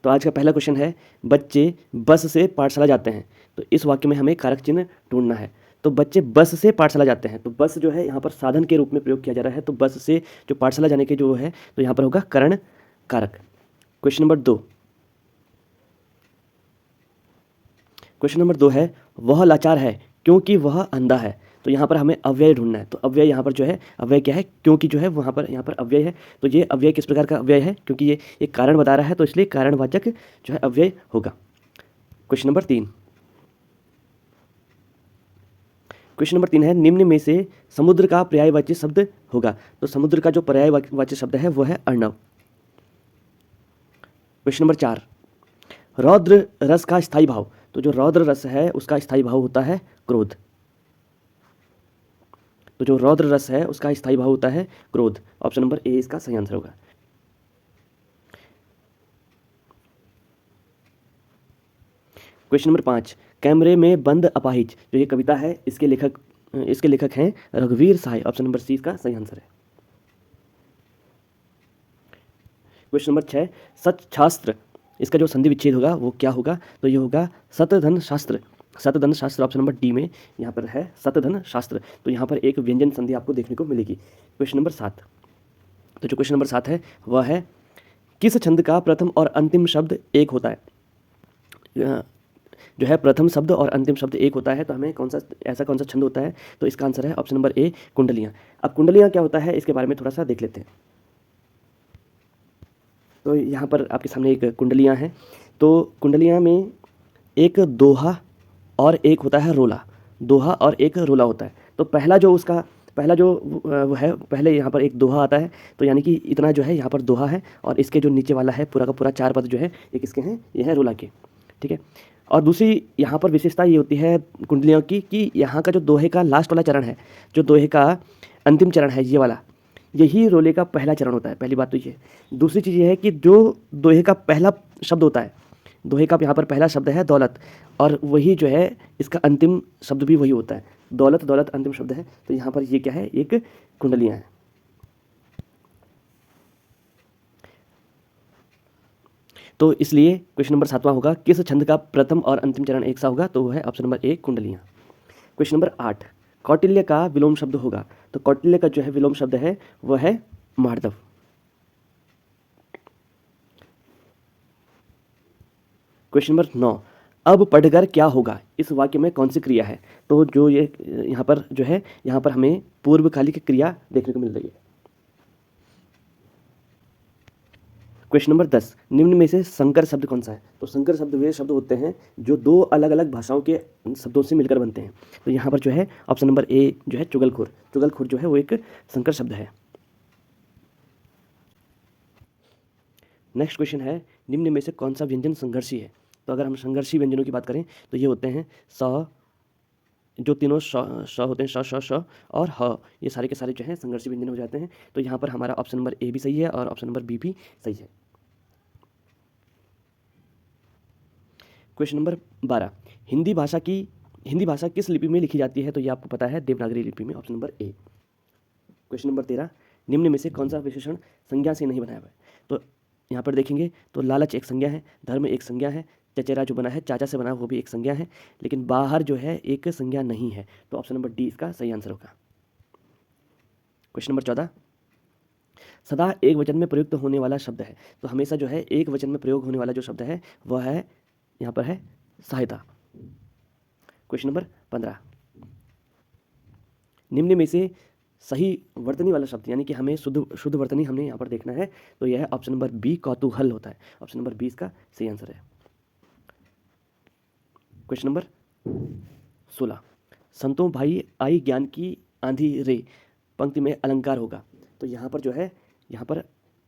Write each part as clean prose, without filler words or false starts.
तो आज का पहला क्वेश्चन है, बच्चे बस से पाठशाला जाते हैं। तो इस वाक्य में हमें कारक चिन्ह ढूंढना है। तो बच्चे बस से पाठशाला जाते हैं, तो बस जो है यहाँ पर साधन के रूप में प्रयोग किया जा रहा है। तो बस से जो पाठशाला जाने के जो है, तो यहाँ पर होगा करण कारक। क्वेश्चन नंबर 2, क्वेश्चन नंबर 2 है, वह लाचार है क्योंकि वह अंधा है। तो यहाँ पर हमें अव्यय ढूंढना है। तो अव्यय यहाँ पर जो है, अव्यय क्या है, क्योंकि जो है वहाँ पर यहाँ पर अव्यय है। तो ये अव्यय किस प्रकार का अव्यय है, क्योंकि ये एक कारण बता रहा है, तो इसलिए कारणवाचक जो है अव्यय होगा। क्वेश्चन नंबर 3, क्वेश्चन नंबर 3 है, निम्न में से समुद्र का पर्यायवाची शब्द होगा। तो समुद्र का जो पर्यायवाची शब्द है वो है अर्णव। क्वेश्चन नंबर 4, रौद्र रस का स्थायी भाव। तो जो रौद्र रस है उसका स्थायी भाव होता है क्रोध। तो जो रौद्र रस है उसका स्थायी भाव होता है क्रोध। ऑप्शन नंबर ए इसका सही आंसर होगा। क्वेश्चन नंबर 5, कैमरे में बंद अपाहिज। जो ये कविता है इसके लेखक हैं रघुवीर सहाय। ऑप्शन नंबर सी इसका सही आंसर है। क्वेश्चन नंबर 6, सच शास्त्र, इसका जो संधि विच्छेद होगा वो क्या होगा, तो ये होगा सतधन शास्त्र। सतधन शास्त्र ऑप्शन नंबर डी में यहाँ पर है सतधन शास्त्र। तो यहाँ पर एक व्यंजन संधि आपको देखने को मिलेगी। क्वेश्चन नंबर 7, तो जो क्वेश्चन नंबर 7 है वह है, किस छंद का प्रथम और अंतिम शब्द एक होता है। जो है प्रथम शब्द और अंतिम शब्द एक होता है, तो हमें ऐसा कौन सा छंद होता है, तो इसका आंसर है ऑप्शन नंबर ए कुंडलियाँ। अब कुंडलियाँ क्या होता है इसके बारे में थोड़ा सा देख लेते हैं। तो यहाँ पर आपके सामने एक कुंडलियाँ हैं। तो कुंडलियाँ में एक दोहा और एक होता है रोला। दोहा और एक रोला होता है। तो पहला जो वो है, पहले यहाँ पर एक दोहा आता है। तो यानी कि इतना जो है यहाँ पर दोहा है, और इसके जो नीचे वाला है पूरा का पूरा 4 पद जो है ये किसके हैं, ये है रोला के। ठीक है। और दूसरी यहाँ पर विशेषता ये होती है कुंडलियों की कि यहाँ का जो दोहे का लास्ट वाला चरण है, जो दोहे का अंतिम चरण है ये वाला, यही रोले का पहला चरण होता है। पहली बात तो ये। दूसरी चीज़ ये है कि जो दोहे का पहला शब्द होता है, दोहे का यहाँ पर पहला शब्द है दौलत, और वही जो है इसका अंतिम शब्द भी वही होता है। दौलत दौलत अंतिम शब्द है। तो यहाँ पर ये क्या है, एक कुंडलियाँ हैं। तो इसलिए क्वेश्चन नंबर 7वां होगा, किस छंद का प्रथम और अंतिम चरण एक सा होगा, तो वो है ऑप्शन नंबर ए कुंडलियाँ। क्वेश्चन नंबर 8, कौटिल्य का विलोम शब्द होगा। तो कौटिल्य का जो है विलोम शब्द है वह है मार्दव। क्वेश्चन नंबर 9, अब पढ़कर क्या होगा, इस वाक्य में कौन सी क्रिया है। तो जो ये यहाँ पर जो है, यहाँ पर हमें पूर्वकालिक क्रिया देखने को मिल रही है। क्वेश्चन नंबर 10, निम्न में से संकर शब्द कौन सा है। तो संकर शब्द वे शब्द होते हैं जो दो अलग अलग भाषाओं के शब्दों से मिलकर बनते हैं। तो यहाँ पर जो है ऑप्शन नंबर ए जो है चुगलखोर। चुगलखोर जो है वो एक संकर शब्द है। नेक्स्ट क्वेश्चन है, निम्न में से कौन सा व्यंजन संघर्षी है। तो अगर हम संघर्षी व्यंजनों की बात करें तो ये होते हैं स, जो तीनों श होते हैं, श और ह, ये सारे के सारे जो हैं संघर्षी व्यंजन हो जाते हैं। तो यहाँ पर हमारा ऑप्शन नंबर ए भी सही है और ऑप्शन नंबर बी भी सही है। क्वेश्चन नंबर 12, हिंदी भाषा किस लिपि में लिखी जाती है। तो ये आपको पता है, देवनागरी लिपि में, option number A. Question number 13, निम्न में से कौन सा विशेषण संज्ञा से नहीं बनाया हुआ है। तो यहाँ पर देखेंगे तो लालच एक संज्ञा है, धर्म एक संज्ञा है, चचेरा जो बना है चाचा से बना वो भी एक संज्ञा है, लेकिन बाहर जो है एक संज्ञा नहीं है। तो ऑप्शन नंबर डी इसका सही आंसर होगा। क्वेश्चन नंबर 14, सदा एक वचन में प्रयुक्त होने वाला शब्द है। तो हमेशा जो है एक वचन में प्रयोग होने वाला जो शब्द है वह है, यहाँ पर है सहायता। क्वेश्चन नंबर 15, निम्न में से सही वर्तनी वाला शब्द, यानी कि हमें शुद्ध वर्तनी हमने यहाँ पर देखना है। तो यह है ऑप्शन नंबर बी कौतूहल होता है। ऑप्शन नंबर बी इसका सही आंसर है। क्वेश्चन नंबर 16, संतों भाई आई ज्ञान की आंधी रे, पंक्ति में अलंकार होगा। तो यहाँ पर जो है, यहाँ पर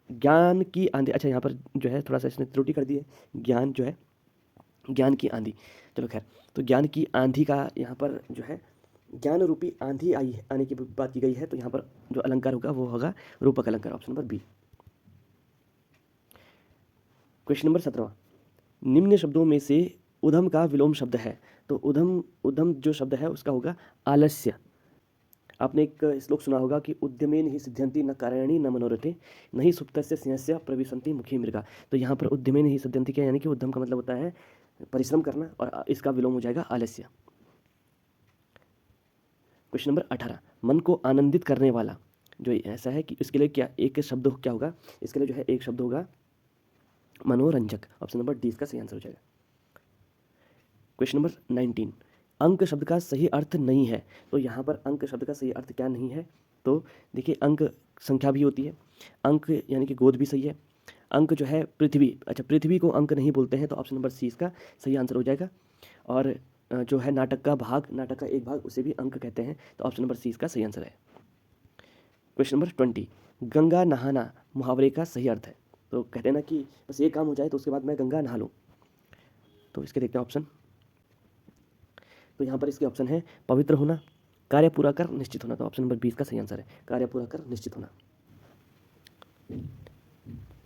ज्ञान की आंधी, अच्छा यहाँ पर जो है थोड़ा सा इसने त्रुटि कर दी है, ज्ञान जो है ज्ञान की आंधी। चलो खैर, तो ज्ञान की आंधी का यहाँ पर जो है ज्ञान रूपी आंधी आने की बात की गई है। तो यहाँ पर जो अलंकार होगा वो होगा रूपक अलंकार। Option number B. Question number 17, निम्न शब्दों में से उधम का विलोम शब्द है। तो उधम जो शब्द है उसका होगा आलस्य। आपने एक श्लोक सुना होगा कि उद्यमेन ही सिद्ध्यन्ति न कार्याणि न मनोरथे न ही सुप्तस्य सिंहस्य प्रविशन्ति मुखे मृगा। तो यहाँ पर उद्यमेन ही सिद्ध्यन्ति क्या, यानी कि उद्यम का मतलब होता है परिश्रम करना और इसका विलोम हो जाएगा आलस्य। क्वेश्चन नंबर 18, मन को आनंदित करने वाला जो ऐसा है कि इसके लिए क्या एक शब्द क्या होगा, इसके लिए जो है एक शब्द होगा मनोरंजक। ऑप्शन नंबर डी इसका सही आंसर हो जाएगा। क्वेश्चन नंबर 19, अंक शब्द का सही अर्थ नहीं है। तो यहाँ पर अंक शब्द का सही अर्थ क्या नहीं है, तो देखिए अंक संख्या भी होती है, अंक यानी कि गोद भी सही है, अंक जो है पृथ्वी, अच्छा पृथ्वी को अंक नहीं बोलते हैं, तो ऑप्शन नंबर सी इसका सही आंसर हो जाएगा। और जो है नाटक का भाग, नाटक का एक भाग, उसे भी अंक कहते हैं, तो ऑप्शन नंबर सी इसका सही आंसर है। क्वेश्चन नंबर 20, गंगा नहाना मुहावरे का सही अर्थ है। तो कहते हैं ना कि बस ये काम हो जाए तो उसके बाद मैं गंगा नहा लूँ, तो इसके देखते हैं ऑप्शन। तो यहाँ पर इसके ऑप्शन है पवित्र होना, कार्य पूरा कर, निश्चित होना। तो ऑप्शन नंबर 20 का सही आंसर है, कार्य पूरा कर, निश्चित होना।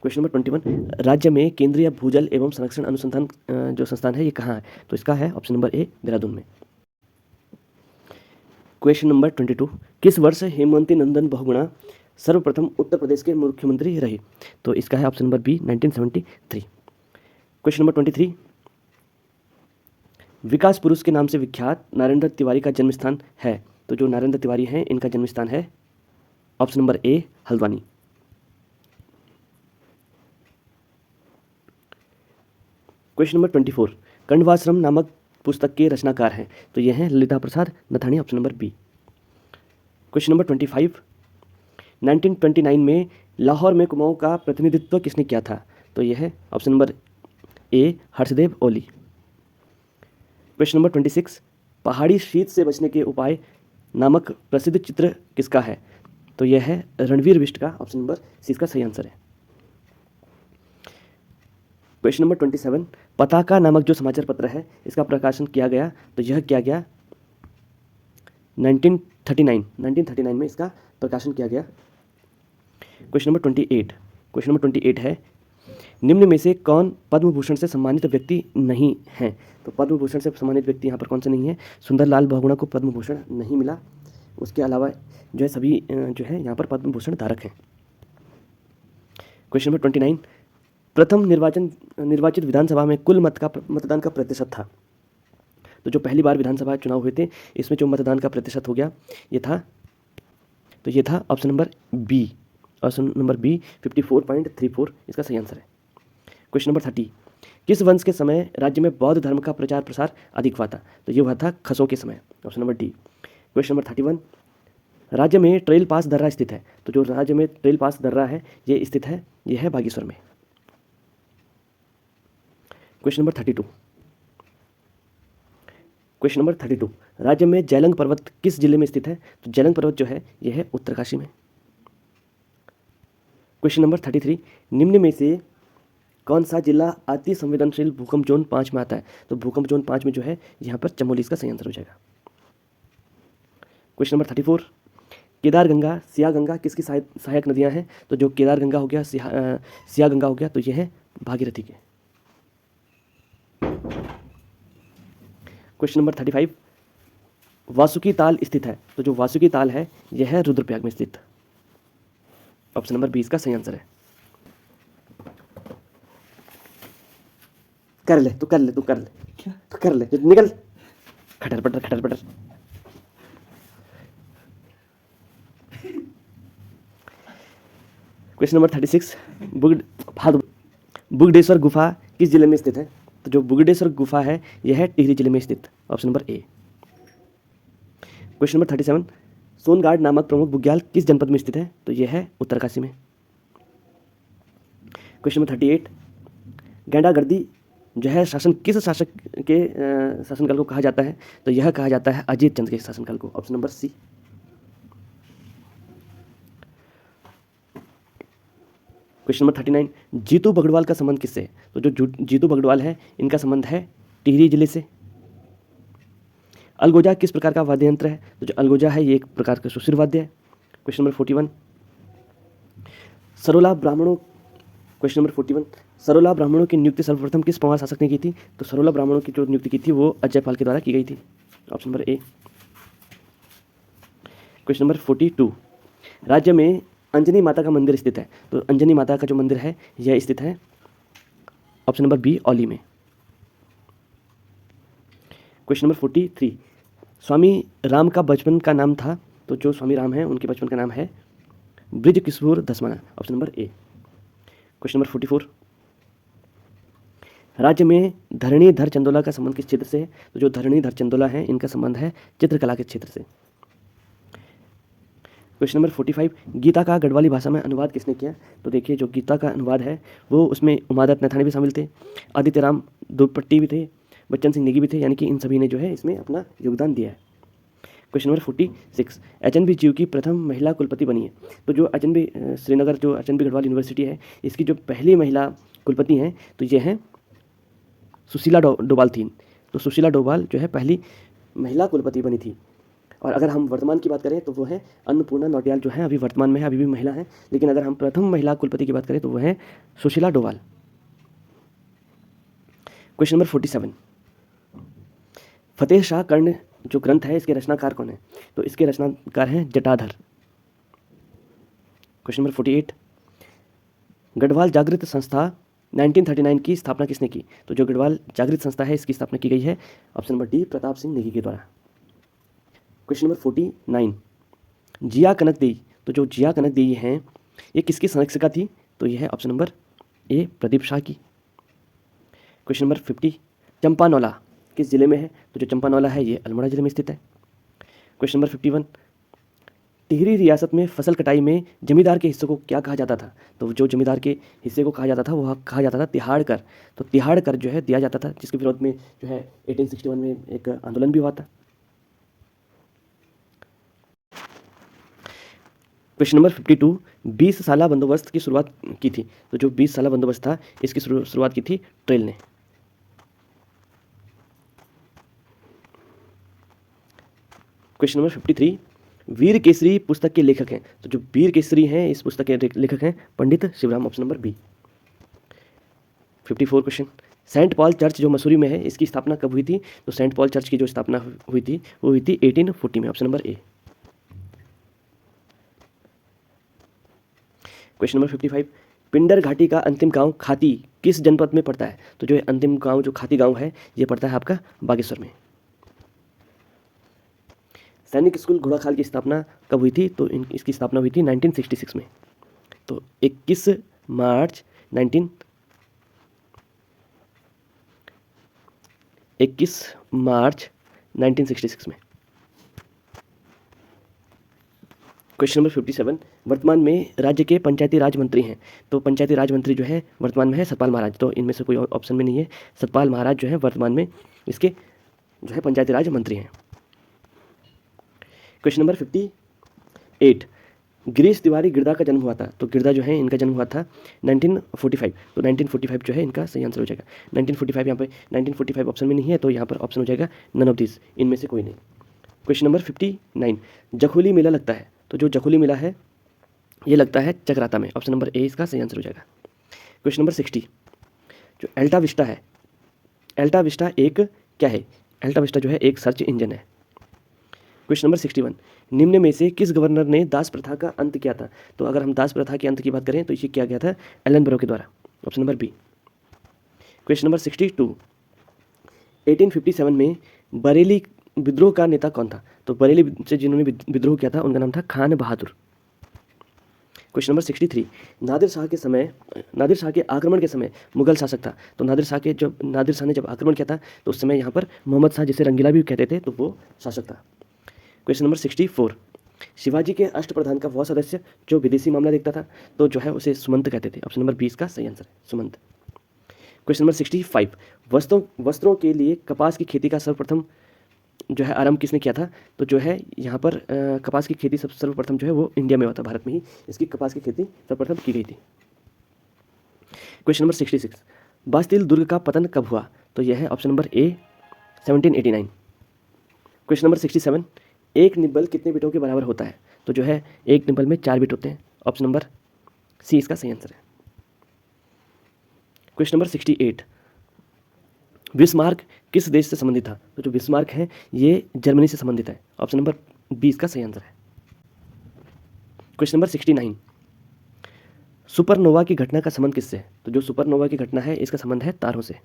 क्वेश्चन नंबर 21, राज्य में केंद्रीय भूजल एवं संरक्षण अनुसंधान जो संस्थान है ये कहाँ है, तो इसका है ऑप्शन नंबर ए देहरादून में। क्वेश्चन नंबर 22, किस वर्ष हेमवती नंदन बहुगुणा सर्वप्रथम उत्तर प्रदेश के मुख्यमंत्री रहे, तो इसका है option number B 1973। Question number 23, विकास पुरुष के नाम से विख्यात नरेंद्र तिवारी का जन्म स्थान है, तो जो नरेंद्र तिवारी हैं इनका जन्म स्थान है option number A Haldwani. Question number 24, Kanvashram नामक पुस्तक के रचनाकार हैं, तो यह हैं Lalita Prasad Nathani, option number B. Question number 25, 1929 में लाहौर में कुमाऊं का प्रतिनिधित्व किसने किया था, तो यह है option number A Harshdev Oli. Question number 26, पहाड़ी शीत से बचने के उपाय नामक प्रसिद्ध चित्र किसका है, तो यह है रणवीर बिष्ट का, ऑप्शन नंबर सी इसका सही आंसर है। क्वेश्चन नंबर 27, पताका नामक जो समाचार पत्र है इसका प्रकाशन किया गया, तो यह किया गया 1939 में इसका प्रकाशन किया गया। क्वेश्चन नंबर 28 है निम्न में से कौन पद्म भूषण से सम्मानित व्यक्ति नहीं है, तो पद्म भूषण से सम्मानित व्यक्ति यहाँ पर कौन से नहीं है, सुंदरलाल बहुगुणा को पद्म भूषण नहीं मिला, उसके अलावा जो है सभी जो है यहाँ पर पद्म भूषण धारक हैं। क्वेश्चन नंबर 29, प्रथम निर्वाचित विधानसभा में कुल मतदान का प्रतिशत था, तो जो पहली बार विधानसभा चुनाव हुए थे इसमें जो मतदान का प्रतिशत हो गया ये था ऑप्शन नंबर बी 54.34 इसका सही आंसर है। क्वेश्चन नंबर 30, किस वंश के समय राज्य में बौद्ध धर्म का प्रचार प्रसार अधिक हुआ था, तो ये हुआ था खसों के समय, option number D. Question number 31, राज्य में ट्रेल पास दर्रा स्थित है, तो जो राज्य में ट्रेल पास दर्रा है ये स्थित है, ये है बागेश्वर में। क्वेश्चन नंबर 32, राज्य में जैलंग पर्वत किस जिले में स्थित है, तो जैलंग पर्वत जो है यह है उत्तरकाशी में। क्वेश्चन नंबर 33, निम्न में से कौन सा जिला अति संवेदनशील भूकंप जोन 5 में आता है, तो भूकंप जोन 5 में जो है यहाँ पर चमोली इसका सही आंसर हो जाएगा। क्वेश्चन नंबर 34, केदार गंगा सिया गंगा किसकी सहायक नदियाँ हैं, तो जो केदार गंगा हो गया, सिया गंगा हो गया, तो यह है भागीरथी के। क्वेश्चन नंबर 35, वासुकी ताल स्थित है, तो जो वासुकी ताल है यह है रुद्रप्रयाग में स्थित, ऑप्शन नंबर 20 का सही आंसर है। कर ले निकल, खटर पटर। क्वेश्चन नंबर 36, बुगडेश्वर गुफा किस जिले में स्थित है, तो जो बुगडेश्वर गुफा है यह है टिहरी जिले में स्थित, option number A. Question number 37, सोनगाड नामक प्रमुख बुग्याल किस जनपद में स्थित है, तो यह है उत्तरकाशी में। क्वेश्चन नंबर 38, गैंडागर्दी जो है शासन किस शासक के शासनकाल को कहा जाता है, तो यह कहा जाता है अजीत चंद के शासनकाल को, option number C. Question number 39, Jitu Bagadwal का संबंध किससे है, तो जो जीतू बगड़वाल है इनका संबंध है टिहरी जिले से। अलगोजा किस प्रकार का वाद्य यंत्र है, तो जो अलगोजा है ये एक प्रकार का सुशिर वाद्य है। क्वेश्चन नंबर 41, सरोला ब्राह्मणों की नियुक्ति सर्वप्रथम किस पंवार शासक ने की थी, तो सरोला ब्राह्मणों की जो नियुक्ति की थी वो अजयपाल के द्वारा की गई थी, option number A. Question number 42, राज्य में अंजनी माता का मंदिर स्थित है। तो अंजनी माता का जो मंदिर है यह स्थित है ऑप्शन नंबर बी औली में। क्वेश्चन नंबर 43, स्वामी राम का बचपन का नाम था। तो जो स्वामी राम है उनके बचपन का नाम है Brij Kishore Dasmana, option number A. Question number 44, राज्य में धरणीधर चंदोला का संबंध किस क्षेत्र से है। तो जो धरणीधर चंदोला है इनका संबंध है चित्रकला के क्षेत्र से। क्वेश्चन नंबर 45, गीता का गढ़वाली भाषा में अनुवाद किसने किया। तो देखिए जो गीता का अनुवाद है वो उसमें उमादत्त नैथानी भी शामिल थे, आदित्य राम दुपट्टी भी थे, बच्चन सिंह नेगी भी थे, यानी कि इन सभी ने जो है इसमें अपना योगदान दिया है। क्वेश्चन नंबर 46, एचएनबी जीयू की प्रथम महिला कुलपति बनी है। तो जो एचएनबी श्रीनगर जो एचएनबी गढ़वाल यूनिवर्सिटी है इसकी जो पहली महिला कुलपति हैं तो ये हैं सुशीला डोभाल थी। तो सुशीला डोभाल जो है पहली महिला कुलपति बनी थी। और अगर हम वर्तमान की बात करें तो वो है अन्नपूर्णा नौटियाल, जो है अभी वर्तमान में है, अभी भी महिला है। लेकिन अगर हम प्रथम महिला कुलपति की बात करें तो वो है सुशीला डोभाल। क्वेश्चन नंबर 47, फतेह शाह कर्ण जो ग्रंथ है इसके रचनाकार कौन है। तो इसके रचनाकार हैं जटाधर। क्वेश्चन नंबर 48, गढ़वाल जागृत संस्था 1939 की स्थापना किसने की। तो जो गढ़वाल जागृत संस्था है इसकी स्थापना की गई है option number D Pratap Singh Negi के द्वारा। क्वेश्चन नंबर 49, जिया कनक देई। तो जो जिया कनक देई हैं ये किसकी संरक्षिका थी। तो यह है option number A Pradeep Shah की। क्वेश्चन नंबर 50, चंपानौला किस जिले में है। तो जो चंपानौला है ये अल्मोड़ा जिले में स्थित है। क्वेश्चन नंबर 51, टिहरी रियासत में फसल कटाई में जमींदार के हिस्से को क्या कहा जाता था। तो जो जमींदार के हिस्से को कहा जाता था वो कहा जाता था तिहाड़ कर। तो तिहाड़ कर जो है दिया जाता था, जिसके विरोध में जो है 1861 में एक आंदोलन भी हुआ था। क्वेश्चन नंबर 52, 20 साला बंदोबस्त की शुरुआत की थी। तो जो 20 साला बंदोबस्त था इसकी शुरुआत की थी ट्रेल ने। क्वेश्चन नंबर 53, वीर केसरी पुस्तक के लेखक हैं। तो जो वीर केसरी हैं इस पुस्तक के लेखक हैं Pandit Shivram, option number B. 54 question, Saint Paul church जो मसूरी में है इसकी स्थापना कब हुई थी। तो सेंट पॉल चर्च की जो स्थापना हुई थी वो हुई थी 1840 में, option number A. Question number 55, Pindar घाटी का अंतिम गांव खाती किस जनपद में पड़ता है। तो जो अंतिम गांव जो खाती गांव है ये पड़ता है आपका बागेश्वर में। सैनिक स्कूल घोड़ाखाल की स्थापना कब हुई थी। तो इसकी स्थापना हुई थी 1966 में। तो 21 मार्च 1966 में। क्वेश्चन नंबर 57, वर्तमान में राज्य के पंचायती राज मंत्री हैं। तो पंचायती राज मंत्री जो है वर्तमान में है सतपाल महाराज। तो इनमें से कोई ऑप्शन में नहीं है, सतपाल महाराज जो है वर्तमान में इसके जो है पंचायती राज मंत्री हैं। क्वेश्चन नंबर 58, गिरीश तिवारी गिरदा का जन्म हुआ था। तो गिरदा जो है इनका जन्म हुआ था 1945। तो 1945 जो है इनका सही आंसर हो जाएगा। 1945 यहाँ पे 1945 ऑप्शन में नहीं है तो यहाँ पर ऑप्शन हो जाएगा नन ऑफ दिस, इनमें से कोई नहीं। क्वेश्चन नंबर 59, जखोली मेला लगता है। तो जो जखोली मेला है ये लगता है चकराता में, ऑप्शन नंबर ए इसका सही आंसर हो जाएगा। क्वेश्चन नंबर 60, जो एल्टा विस्टा है, एल्टा विस्टा एक क्या है। एल्टा विस्टा जो है एक सर्च इंजन है। क्वेश्चन नंबर 61, निम्न में से किस गवर्नर ने दास प्रथा का अंत किया था। तो अगर हम दास प्रथा के अंत की बात करें तो इसे किया गया था एलन बरो के द्वारा, option number B. Question number 62, 1857 में बरेली विद्रोह का नेता कौन था। तो बरेली से जिन्होंने विद्रोह किया था उनका नाम था खान बहादुर। क्वेश्चन नंबर 63, नादिर शाह के आक्रमण के समय मुगल शासक था। तो नादिर शाह ने जब आक्रमण किया था तो उस समय यहाँ पर मोहम्मद शाह जिसे रंगीला भी कहते थे तो वो शासक था। क्वेश्चन नंबर 64, शिवाजी के अष्टप्रधान का वह सदस्य जो विदेशी मामला देखता था तो जो है उसे सुमंत कहते थे, ऑप्शन नंबर 20 का सही आंसर है सुमंत। क्वेश्चन नंबर 65, वस्त्रों के लिए कपास की खेती का सर्वप्रथम जो है आरंभ किसने किया था। तो जो है यहाँ पर कपास की खेती सर्वप्रथम जो है वो इंडिया में हुआ था, भारत में ही इसकी कपास की खेती सर्वप्रथम की गई थी। क्वेश्चन नंबर 66, बास्तिल दुर्ग का पतन कब हुआ। तो यह है ऑप्शन नंबर ए 1789। क्वेश्चन नंबर 67, एक निब्बल कितने बिटों के बराबर होता है। तो जो है एक निब्बल में 4 बिट होते हैं, ऑप्शन नंबर सी इसका सही आंसर है। क्वेश्चन नंबर 68, बिस्मार्क किस देश से संबंधित था। तो जो बिस्मार्क है ये जर्मनी से संबंधित है, ऑप्शन नंबर बी इसका सही आंसर है। क्वेश्चन नंबर 69, सुपरनोवा की घटना का संबंध किससे है? तो जो सुपरनोवा की घटना है इसका संबंध है तारों से,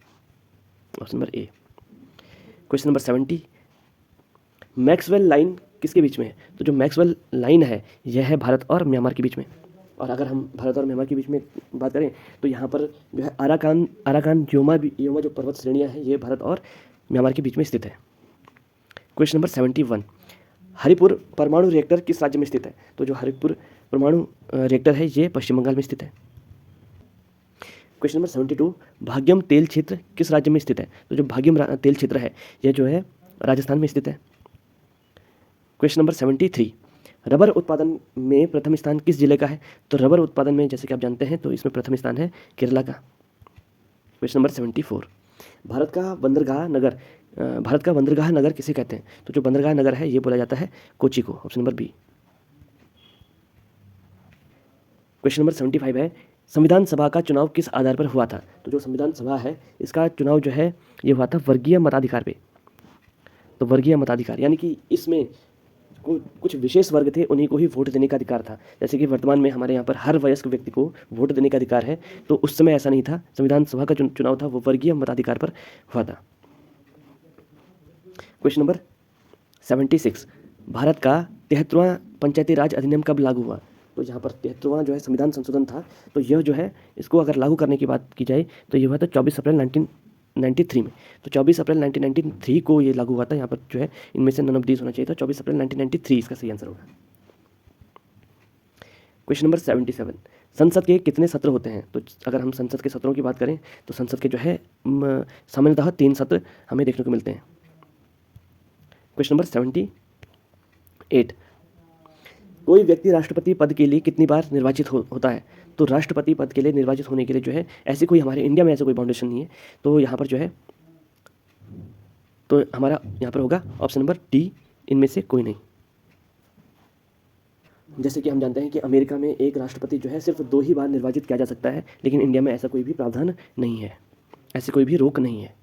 option number A. Question number 70, Maxwell line किसके बीच में है? तो जो मैक्सवेल लाइन है यह है भारत और म्यांमार के बीच में। और अगर हम भारत और म्यांमार के बीच में बात करें तो यहाँ पर जो है अराकान योमा जो पर्वत श्रेणियाँ हैं ये भारत और म्यांमार के बीच में स्थित है। क्वेश्चन नंबर 71, हरिपुर परमाणु रिएक्टर किस राज्य में स्थित है? तो जो हरिपुर परमाणु रिएक्टर है ये पश्चिम बंगाल में स्थित है। क्वेश्चन नंबर 72, भाग्यम तेल क्षेत्र किस राज्य में स्थित है? तो जो भाग्यम तेल क्षेत्र है यह जो है राजस्थान में स्थित है। क्वेश्चन नंबर 73, रबर उत्पादन में प्रथम स्थान किस जिले का है? तो रबर उत्पादन में जैसे कि आप जानते हैं तो इसमें प्रथम स्थान है केरला का। क्वेश्चन नंबर 74, भारत का बंदरगाह नगर किसे कहते हैं? तो जो बंदरगाह नगर है ये बोला जाता है कोची को, option number B. Question number 75 है, संविधान सभा का चुनाव किस आधार पर हुआ था? तो जो संविधान सभा है इसका चुनाव जो है ये हुआ था वर्गीय मताधिकार पे। तो वर्गीय मताधिकार यानी कि इसमें कुछ विशेष वर्ग थे उन्हीं को ही वोट देने का अधिकार था। जैसे कि वर्तमान में हमारे यहाँ पर हर वयस्क व्यक्ति को वोट देने का अधिकार है, तो उस समय ऐसा नहीं था। संविधान सभा का जो चुनाव था वो वर्गीय मताधिकार पर हुआ था। क्वेश्चन नंबर 76, भारत का 73वां पंचायती राज अधिनियम कब लागू हुआ? तो यहाँ पर 73वां जो है संविधान संशोधन था, तो यह जो है इसको अगर लागू करने की बात की जाए तो ये हुआ था 24 अप्रैल 1993 में। तो 24 अप्रैल 1993 को ये लागू हुआ था। यहाँ पर जो है इनमें से नन ऑफ दीज होना चाहिए था। 24 अप्रैल 1993 इसका सही आंसर होगा। क्वेश्चन नंबर 77, संसद के कितने सत्र होते हैं? तो अगर हम संसद के सत्रों की बात करें तो संसद के जो है सामान्यतः 3 सत्र हमें देखने को मिलते हैं। क्वेश्चन नंबर 78, कोई व्यक्ति राष्ट्रपति पद के लिए कितनी बार निर्वाचित होता है? तो राष्ट्रपति पद के लिए निर्वाचित होने के लिए जो है ऐसी कोई हमारे इंडिया में ऐसा कोई बाउंडेशन नहीं है। तो यहाँ पर जो है तो हमारा यहाँ पर होगा ऑप्शन नंबर डी, इनमें से कोई नहीं। जैसे कि हम जानते हैं कि अमेरिका में एक राष्ट्रपति जो है सिर्फ 2 ही बार निर्वाचित किया जा सकता है, लेकिन इंडिया में ऐसा कोई भी प्रावधान नहीं है, ऐसी कोई भी रोक नहीं है।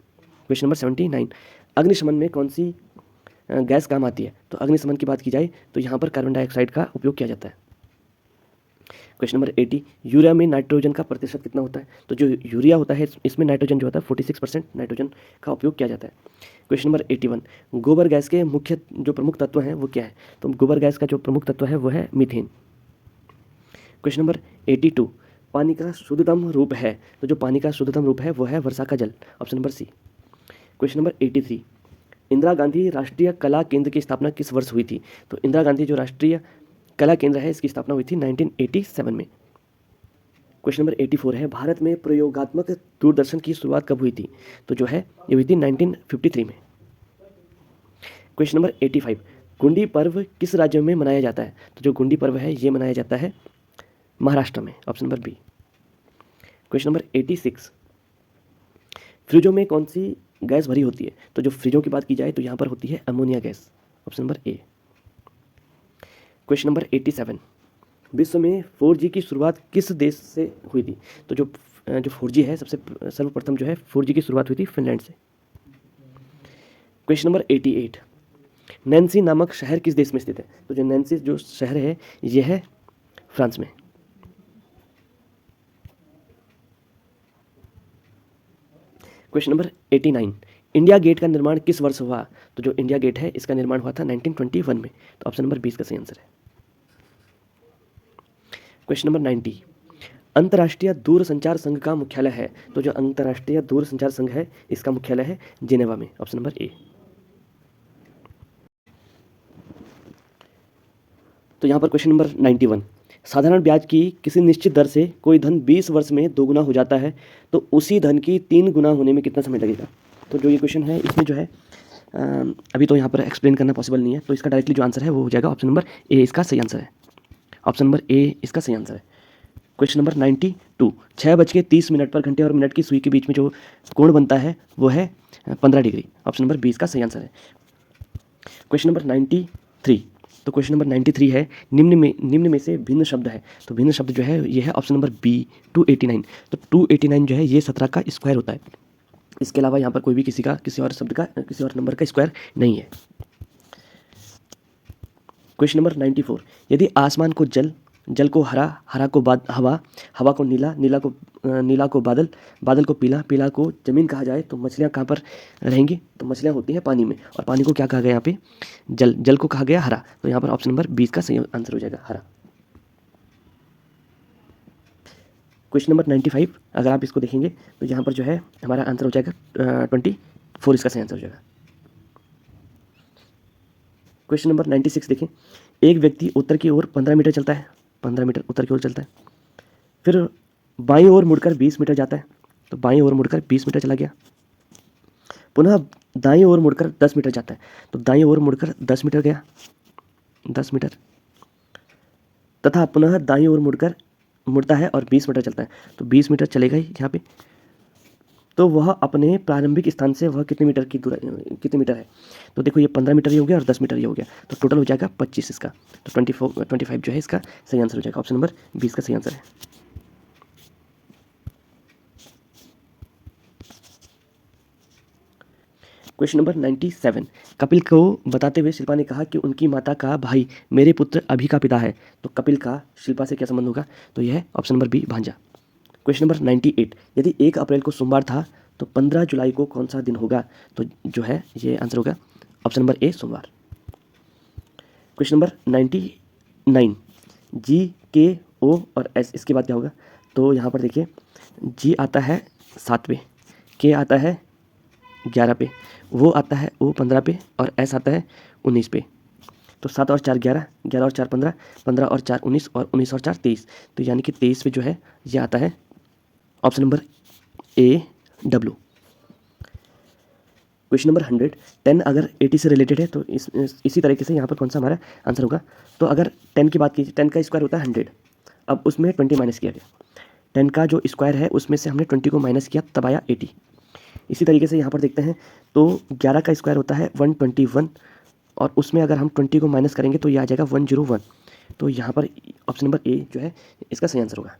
क्वेश्चन नंबर 79, अग्निशमन में कौन सी गैस काम आती है? तो अग्निशमन की बात की जाए तो यहाँ पर कार्बन डाइऑक्साइड का उपयोग किया जाता है। क्वेश्चन नंबर 80, यूरिया में नाइट्रोजन का प्रतिशत कितना होता है? तो जो यूरिया होता है इसमें नाइट्रोजन जो होता है 46% नाइट्रोजन का उपयोग किया जाता है। क्वेश्चन नंबर 81, गोबर गैस के मुख्य जो प्रमुख तत्व हैं वो क्या है? तो गोबर गैस का जो प्रमुख तत्व है वो है मीथेन। क्वेश्चन नंबर 82, पानी का शुद्धतम रूप है? तो जो पानी का शुद्धतम रूप है वो है वर्षा का जल, option number C. Question number 83, Indira Gandhi Rashtriya Kala केंद्र की स्थापना किस वर्ष हुई थी? तो इंदिरा गांधी जो राष्ट्रीय कला केंद्र है इसकी स्थापना हुई थी 1987 में। क्वेश्चन नंबर 84 है, भारत में प्रयोगात्मक दूरदर्शन की शुरुआत कब हुई थी? तो जो है ये हुई थी 1953 में। क्वेश्चन नंबर 85, गुंडी पर्व किस राज्य में मनाया जाता है? तो जो गुंडी पर्व है ये मनाया जाता है महाराष्ट्र में, option number B. Question number 86, फ्रिजों में कौन सी गैस भरी होती है? तो जो फ्रिजों की बात की जाए तो यहाँ पर होती है ammonia gas, option number A. Question number 87, विश्व में 4G की शुरुआत किस देश से हुई थी? तो जो 4G है सबसे सर्वप्रथम जो है 4G की शुरुआत हुई थी फिनलैंड से। क्वेश्चन नंबर 88, नैन्सी नामक शहर किस देश में स्थित है? तो जो नैन्सी जो शहर है यह है फ्रांस में। क्वेश्चन नंबर 89, इंडिया गेट का निर्माण किस वर्ष हुआ? तो जो इंडिया गेट है इसका निर्माण हुआ था 1921 में, तो ऑप्शन नंबर 20 का सही आंसर है। क्वेश्चन नंबर 90, अंतर्राष्ट्रीय दूरसंचार संघ का मुख्यालय है? तो जो अंतर्राष्ट्रीय दूरसंचार संघ है इसका मुख्यालय है जिनेवा में, ऑप्शन नंबर ए। तो यहाँ पर क्वेश्चन नंबर 91, साधारण ब्याज की किसी निश्चित दर से कोई धन 20 वर्ष में 2 गुना हो जाता है तो उसी धन की 3 गुना होने में कितना समय लगेगा? तो जो ये क्वेश्चन है इसमें जो है अभी तो यहाँ पर एक्सप्लेन करना पॉसिबल नहीं है, तो इसका डायरेक्टली जो आंसर है वो हो जाएगा ऑप्शन नंबर ए, इसका सही आंसर है। ऑप्शन नंबर ए इसका सही आंसर है। क्वेश्चन नंबर 92, 6:30 पर घंटे और मिनट की सुई के बीच में जो कोण बनता है वो है 15 डिग्री, ऑप्शन नंबर 20 का सही आंसर है। क्वेश्चन नंबर 93, तो क्वेश्चन नंबर 93 है, निम्न में से भिन्न शब्द है? तो भिन्न शब्द जो है ये है ऑप्शन नंबर बी 289। तो 289 जो है ये 17 का स्क्वायर होता है। इसके अलावा यहाँ पर कोई भी किसी और शब्द का किसी और नंबर का स्क्वायर नहीं है। क्वेश्चन नंबर 94, यदि आसमान को जल जल को हरा, हरा को हवा, हवा को नीला, नीला को बादल, बादल को पीला, पीला को ज़मीन कहा जाए तो मछलियाँ कहाँ पर रहेंगी? तो मछलियाँ होती हैं पानी में, और पानी को क्या कहा गया यहाँ पे? जल। जल को कहा गया हरा, तो यहाँ पर ऑप्शन नंबर 20 का सही आंसर हो जाएगा हरा। क्वेश्चन नंबर 95 अगर आप इसको देखेंगे तो यहाँ पर जो है हमारा आंसर हो जाएगा 24, इसका सही आंसर हो जाएगा। क्वेश्चन नंबर 96 देखें, एक व्यक्ति उत्तर की ओर 15 मीटर चलता है, 15 मीटर उत्तर की ओर चलता है, फिर बाईं ओर मुड़कर 20 मीटर जाता है, तो बाईं ओर मुड़कर 20 मीटर चला गया, पुनः दाईं ओर मुड़कर 10 मीटर जाता है, तो दाईं ओर मुड़कर 10 मीटर गया, 10 मीटर, तथा पुनः दाईं ओर मुड़ता है और 20 मीटर चलता है, तो 20 मीटर चलेगा ही यहाँ पे, तो वह अपने प्रारंभिक स्थान से वह कितने मीटर की दूरी, कितने मीटर है? तो देखो ये 15 मीटर ही हो गया और 10 मीटर ही हो गया, तो टोटल हो जाएगा 25 इसका, तो 25 जो है इसका सही आंसर हो जाएगा। ऑप्शन नंबर 20 का सही आंसर है। क्वेश्चन नंबर 97, कपिल को बताते हुए शिल्पा ने कहा कि उनकी माता का भाई मेरे पुत्र अभि का पिता है, तो कपिल का शिल्पा से क्या संबंध होगा? तो यह है ऑप्शन नंबर बी, भांजा। क्वेश्चन नंबर 98, यदि 1 अप्रैल को सोमवार था तो 15 जुलाई को कौन सा दिन होगा? तो जो है ये आंसर होगा ऑप्शन नंबर ए, सोमवार। क्वेश्चन नंबर 99, जी, के, ओ और एस, इसके बाद क्या होगा? तो यहाँ पर देखिए जी आता है 7 पे, के आता है 11 पे, वो आता है ओ 15 पे, और एस आता है 19 पे, तो 7 और 4 11, 11 और 4 15, 15 और 4 19, और 19 और 4 23, तो यानी कि 23 पे जो है ये आता है ऑप्शन नंबर ए, डब्ल्यू। क्वेश्चन नंबर 100, 10 अगर 80 से रिलेटेड है तो इसी तरीके से यहाँ पर कौन सा हमारा आंसर होगा? तो अगर 10 की बात कीजिए, 10 का स्क्वायर होता है 100, अब उसमें 20 माइनस किया गया, 10 का जो स्क्वायर है उसमें से हमने 20 को माइनस किया, तब आया 80। इसी तरीके से यहाँ पर देखते हैं तो 11 का स्क्वायर होता है 121, और उसमें अगर हम 20 को माइनस करेंगे तो ये आ जाएगा 101, तो यहाँ पर ऑप्शन नंबर ए जो है इसका सही आंसर होगा।